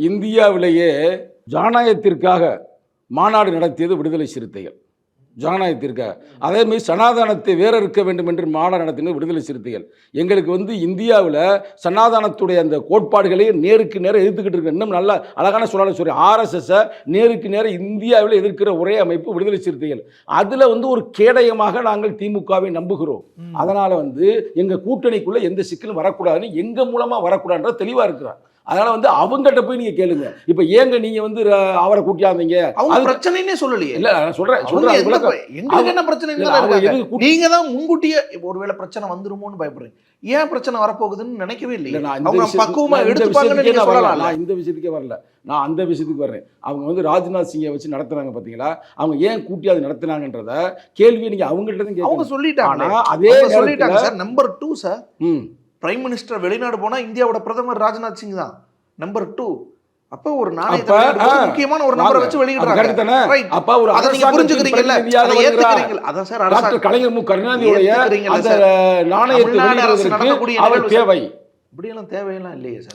இந்தியாவிலேயே ஜனநாயகத்திற்காக மாநாடு நடத்தியது விடுதலை சிறுத்தைகள். ஜனநாயகத்திற்காக. அதேமாதிரி சனாதனத்தை வேற இருக்க வேண்டும் என்று மாநாடு நடத்தினது விடுதலை சிறுத்தைகள். எங்களுக்கு இந்தியாவில் சனாதனத்துடைய அந்த கோட்பாடுகளை நேருக்கு நேரம் எதிர்த்துக்கிட்டு இருக்க, இன்னும் நல்ல அழகான சொல்லி ஆர்எஸ்எஸ்ஸை நேருக்கு நேரம் இந்தியாவில் எதிர்க்கிற ஒரே அமைப்பு விடுதலை சிறுத்தைகள். அதில் ஒரு கேடயமாக நாங்கள் திமுகவை நம்புகிறோம். அதனால் எங்கள் கூட்டணிக்குள்ளே எந்த சிக்கலும் வரக்கூடாதுன்னு எங்கள் மூலமாக வரக்கூடாதுன்ற தெளிவாக இருக்கிறார். அதனால அவங்ககிட்ட போய் நீங்க கேளுங்க. இப்ப ஏங்க நீங்க அவரை கூட்டியாந்தீங்க, அவங்க பிரச்சனைனே சொல்லலையே. இல்ல நான் சொல்றேன் எங்களுக்கு என்ன பிரச்சனை? நீங்க தான் முன்கூட்டியே ஒருவேளை பிரச்சனை வந்துருமோன்னு பயப்படுறீங்க. ஏன் பிரச்சனை வரப்போகுதுன்னு நினைக்கவே இல்லை. அவங்க பக்குவமா எடுத்துப்பாங்கன்னு நீங்க சொல்லலாம். நான் இந்த விஷயத்துக்கே வரல, நான் அந்த விஷயத்துக்கு வர்றேன். அவங்க ராஜ்நாத் சிங்கை வச்சு நடத்துறாங்க பாத்தீங்களா, அவங்க ஏன் கூட்டி அது நடத்துனாங்கன்றத கேள்வி நீங்க அவங்கள்ட்ட தான் கேட்கணும். அவங்க சொல்லிட்டாங்க. அதே சொல்லிட்டாங்க sir. Number 2 sir, prime minister வெளிநாடு போனா இந்தியாவோட பிரதமர் ராஜ்நாத் சிங் தான் நம்பர் 2. அப்ப ஒரு நாணயத்தை முக்கியமான ஒரு நபரை வச்சு வெளியிடுறாங்க. அப்ப ஒரு அதை நீங்க புரிஞ்சுக்கிறீங்கல்ல, அதை ஏத்துக்கிறீங்களா? அதான் சார் டாக்டர் கலைஞர் மு கருணாநிதியுடைய அந்த நாணயத்தை வெளியிடுவதற்கு அவர் தேவை. இப்படி எல்லாம் தேவையெல்லாம் இல்லையே சார்.